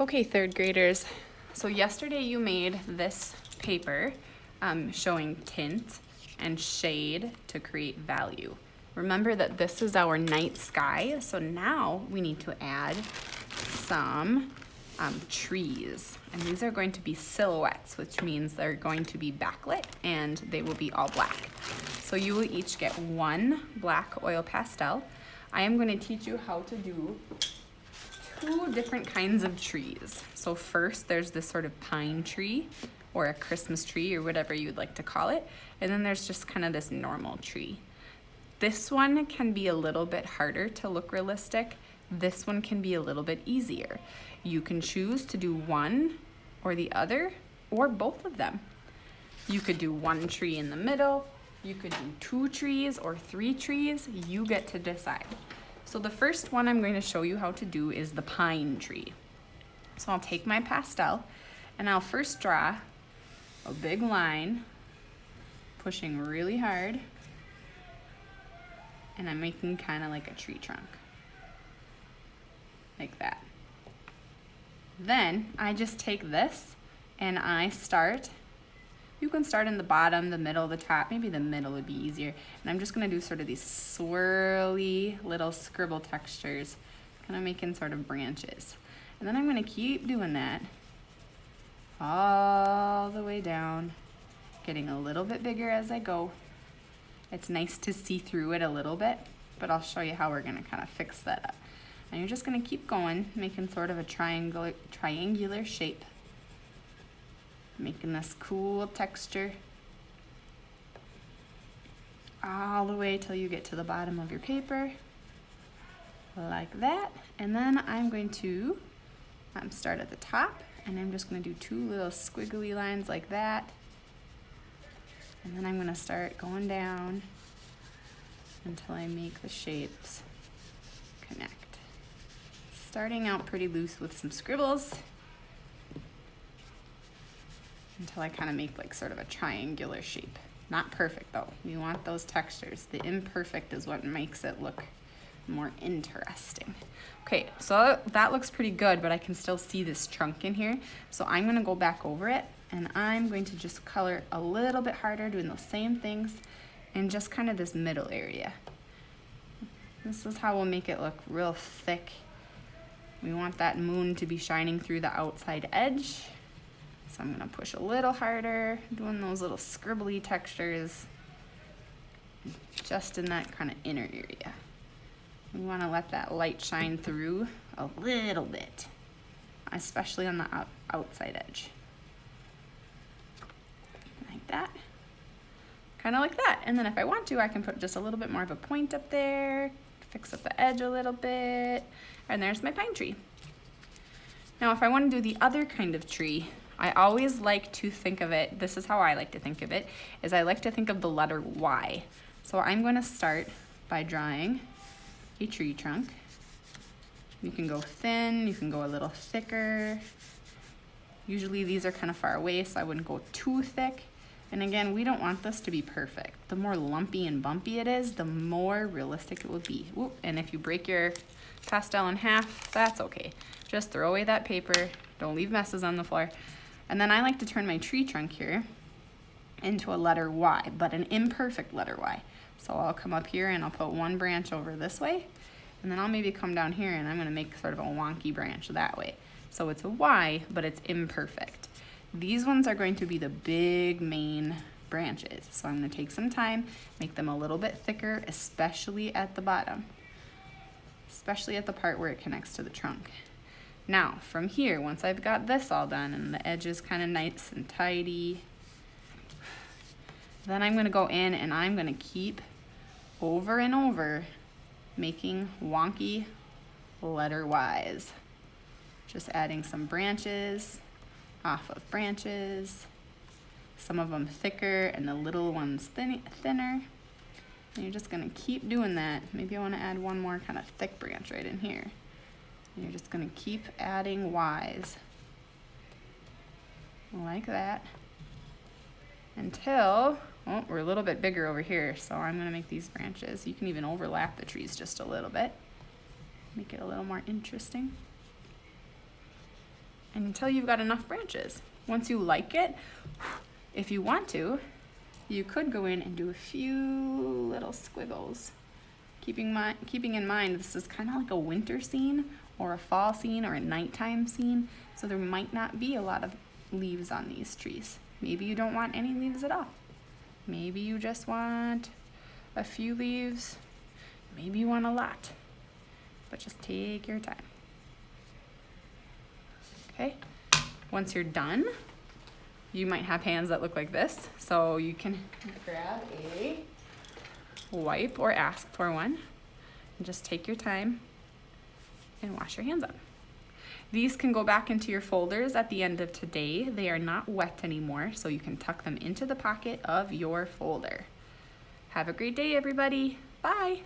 Okay, third graders, so yesterday you made this paper showing tint and shade to create value. Remember that this is our night sky, so now we need to add some trees. And these are going to be silhouettes, which means they're going to be backlit and they will be all black. So you will each get one black oil pastel. I am going to teach you how to do two different kinds of trees. So first there's this sort of pine tree or a Christmas tree or whatever you'd like to call it. And then there's just kind of this normal tree. This one can be a little bit harder to look realistic. This one can be a little bit easier. You can choose to do one or the other or both of them. You could do one tree in the middle. You could do two trees or three trees. You get to decide. So the first one I'm going to show you how to do is the pine tree. So I'll take my pastel and I'll first draw a big line, pushing really hard, and I'm making kind of like a tree trunk, like that. Then I just take this and I start. You can start in the bottom, the middle, the top. Maybe the middle would be easier. And I'm just gonna do sort of these swirly little scribble textures, kind of making sort of branches. And then I'm gonna keep doing that all the way down, getting a little bit bigger as I go. It's nice to see through it a little bit, but I'll show you how we're gonna kind of fix that up. And you're just gonna keep going, making sort of a triangular shape. Making this cool texture all the way till you get to the bottom of your paper, like that. And then I'm going to start at the top, and I'm just going to do two little squiggly lines like that. And then I'm going to start going down until I make the shapes connect. Starting out pretty loose with some scribbles, until I kind of make like sort of a triangular shape. Not perfect though. You want those textures. The imperfect is what makes it look more interesting. Okay, so that looks pretty good, but I can still see this trunk in here. So I'm gonna go back over it and I'm going to just color a little bit harder, doing those same things in just kind of this middle area. This is how we'll make it look real thick. We want that moon to be shining through the outside edge. So I'm gonna push a little harder, doing those little scribbly textures just in that kind of inner area. We wanna let that light shine through a little bit, especially on the outside edge. Like that, kind of like that. And then if I want to, I can put just a little bit more of a point up there, fix up the edge a little bit, and there's my pine tree. Now if I wanna do the other kind of tree, I always like to think of it, this is how I like to think of it, is I like to think of the letter Y. So I'm gonna start by drawing a tree trunk. You can go thin, you can go a little thicker. Usually these are kind of far away, so I wouldn't go too thick. And again, we don't want this to be perfect. The more lumpy and bumpy it is, the more realistic it will be. Ooh, and if you break your pastel in half, that's okay. Just throw away that paper, don't leave messes on the floor. And then I like to turn my tree trunk here into a letter Y, but an imperfect letter Y. So I'll come up here and I'll put one branch over this way, and then I'll maybe come down here and I'm gonna make sort of a wonky branch that way. So it's a Y, but it's imperfect. These ones are going to be the big main branches. So I'm gonna take some time, make them a little bit thicker, especially at the bottom, especially at the part where it connects to the trunk. Now, from here, once I've got this all done and the edge is kind of nice and tidy, then I'm gonna go in and I'm gonna keep over and over making wonky letter Ys. Just adding some branches off of branches, some of them thicker and the little ones thinner. And you're just gonna keep doing that. Maybe I wanna add one more kind of thick branch right in here. And you're just gonna keep adding Ys like that until, oh, we're a little bit bigger over here, so I'm gonna make these branches. You can even overlap the trees just a little bit, make it a little more interesting. until you've got enough branches. Once you like it, if you want to, you could go in and do a few little squiggles. Keeping in mind this is kind of like a winter scene or a fall scene or a nighttime scene, so there might not be a lot of leaves on these trees. Maybe you don't want any leaves at all. Maybe you just want a few leaves. Maybe you want a lot. But just take your time. Okay, once you're done, you might have hands that look like this, so you can grab a wipe or ask for one and just take your time and wash your hands up. These can go back into your folders at the end of today. They are not wet anymore, so you can tuck them into the pocket of your folder. Have a great day, everybody. Bye.